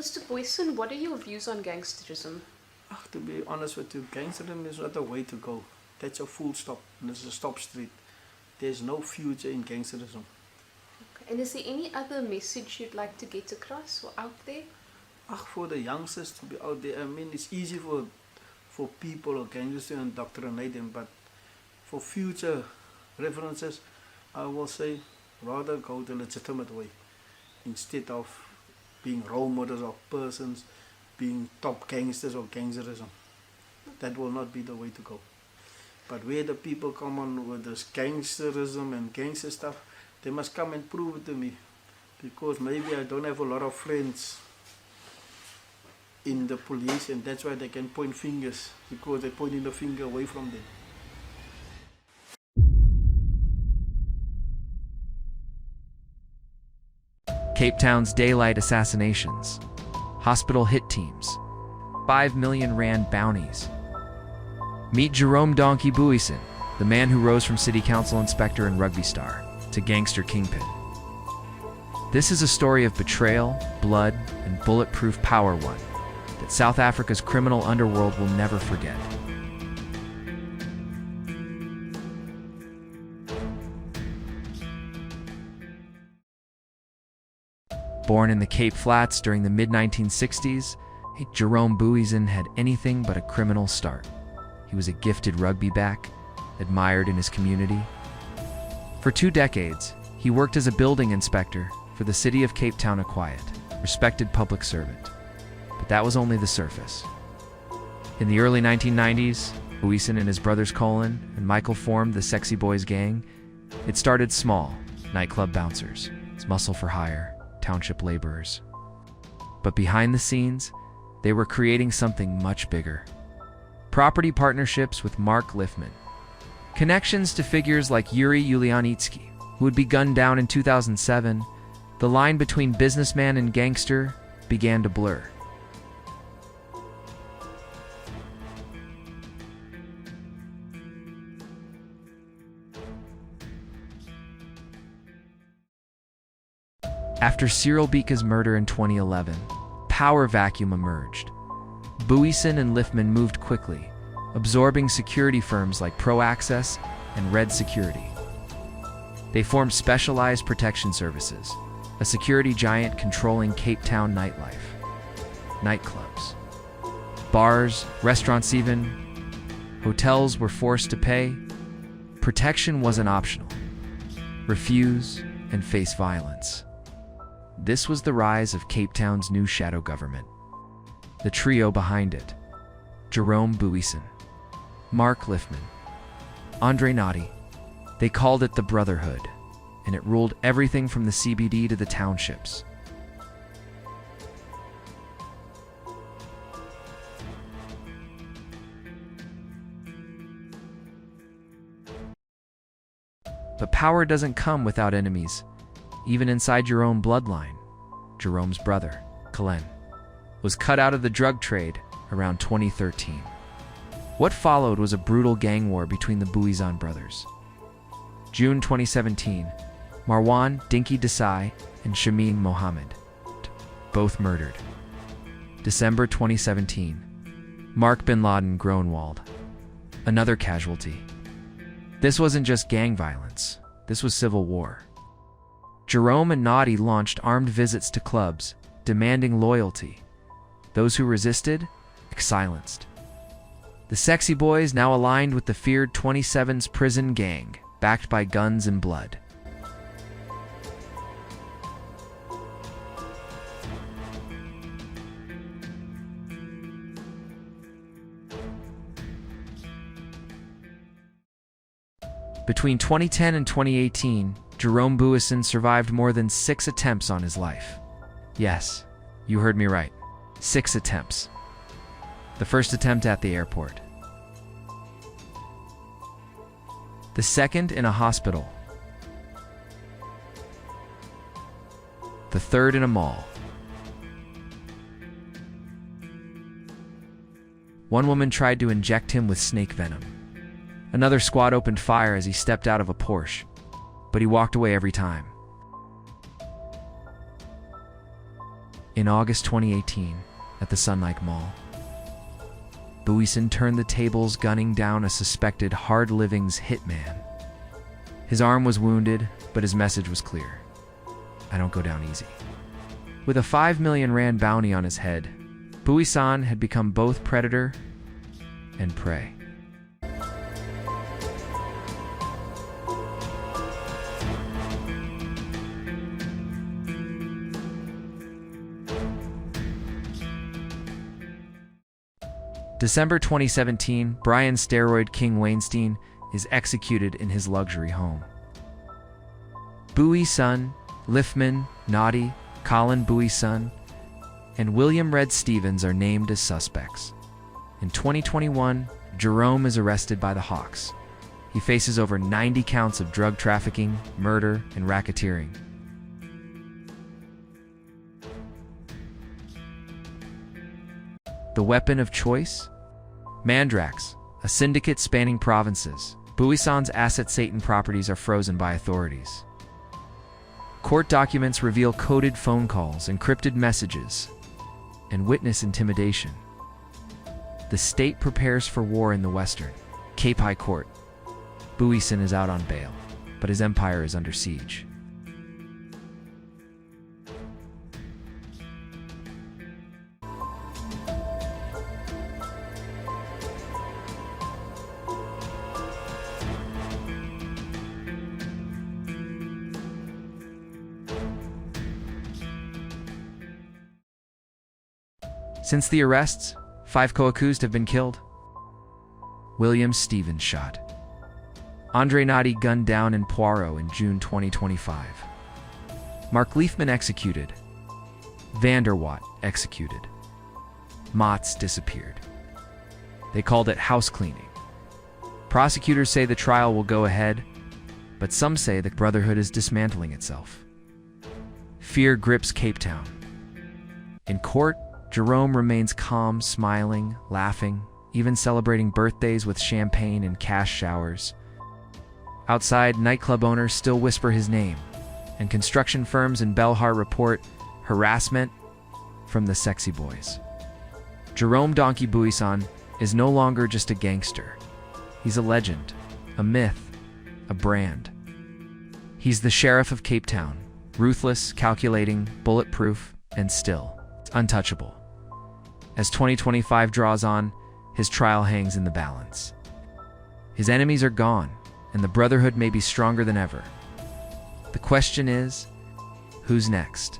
Mr. Booysen, what are your views on gangsterism? To be honest with you, gangsterism is not the way to go. That's a full stop, and it's a stop street. There's no future in gangsterism. Okay. And is there any other message you'd like to get across or out there? For the youngsters to be out there, I mean, it's easy for people or gangsters to indoctrinate them, but for future references, I will say rather go the legitimate way instead of being role models of persons, being top gangsters or gangsterism. That will not be the way to go. But where the people come on with this gangsterism and gangster stuff, they must come and prove it to me, because maybe I don't have a lot of friends in the police, and that's why they can point fingers, because they're pointing the finger away from them. Cape Town's daylight assassinations, hospital hit teams, 5 million rand bounties. Meet Jerome Donkie Booysen, the man who rose from city council inspector and rugby star to gangster kingpin. This is a story of betrayal, blood, and bulletproof power won that South Africa's criminal underworld will never forget. Born in the Cape Flats during the mid-1960s, Jerome Booysen had anything but a criminal start. He was a gifted rugby back, admired in his community. For 2 decades, he worked as a building inspector for the city of Cape Town, a quiet, respected public servant. But that was only the surface. In the early 1990s, Booysen and his brothers Colin and Michael formed the Sexy Boys gang. It started small, nightclub bouncers, muscle for hire, township laborers. But behind the scenes, they were creating something much bigger. Property partnerships with Mark Lifman. Connections to figures like Yuri Yulianitsky, who would be gunned down in 2007. The line between businessman and gangster began to blur. After Cyril Bika's murder in 2011, power vacuum emerged. Booysen and Lifman moved quickly, absorbing security firms like Pro Access and Red Security. They formed Specialized Protection Services, a security giant controlling Cape Town nightlife. Nightclubs, bars, restaurants even, hotels were forced to pay. Protection wasn't optional. Refuse and face violence. This was the rise of Cape Town's new shadow government. The trio behind it: Jerome Booysen, Mark Lifman, Andre Naudé. They called it the Brotherhood, and it ruled everything from the CBD to the townships. But power doesn't come without enemies. Even inside your own bloodline, Jerome's brother, Colin, was cut out of the drug trade around 2013. What followed was a brutal gang war between the Booysen brothers. June 2017, Marwan Dinky Desai and Shameen Mohammed, both murdered. December 2017, Mark bin Laden Groenewald, another casualty. This wasn't just gang violence, this was civil war. Jerome and Naudé launched armed visits to clubs, demanding loyalty. Those who resisted, silenced. The Sexy Boys now aligned with the feared 27's prison gang, backed by guns and blood. Between 2010 and 2018, Jerome Booysen survived more than 6 attempts on his life. Yes, you heard me right. 6 attempts. The first attempt at the airport. The second in a hospital. The third in a mall. One woman tried to inject him with snake venom. Another squad opened fire as he stepped out of a Porsche, but he walked away every time. In August 2018, at the Sunlight Mall, Booysen turned the tables, gunning down a suspected hard livings hitman. His arm was wounded, but his message was clear: I don't go down easy. With a 5 million rand bounty on his head, Booysen had become both predator and prey. December 2017, Brian Steroid King Wainstein is executed in his luxury home. Booysen, Lifman, Naudé, Colin Booysen, and William Red Stevens are named as suspects. In 2021, Jerome is arrested by the Hawks. He faces over 90 counts of drug trafficking, murder, and racketeering. The weapon of choice? Mandrax, a syndicate spanning provinces. Booysen's asset Satan properties are frozen by authorities. Court documents reveal coded phone calls, encrypted messages, and witness intimidation. The state prepares for war in the Western Cape High Court. Booysen is out on bail, but his empire is under siege. Since the arrests, 5 co-accused have been killed. William Stevens shot. Andre Naudé gunned down in Poirot in June 2025. Mark Lifman executed. Vanderwatt executed. Motts disappeared. They called it house cleaning. Prosecutors say the trial will go ahead, but some say the Brotherhood is dismantling itself. Fear grips Cape Town. In court, Jerome remains calm, smiling, laughing, even celebrating birthdays with champagne and cash showers. Outside, nightclub owners still whisper his name, and construction firms in Belhar report harassment from the sexy boys. Jerome Donkie Booysen is no longer just a gangster. He's a legend, a myth, a brand. He's the sheriff of Cape Town, ruthless, calculating, bulletproof, and still untouchable. As 2025 draws on, his trial hangs in the balance. His enemies are gone, and the Brotherhood may be stronger than ever. The question is, who's next?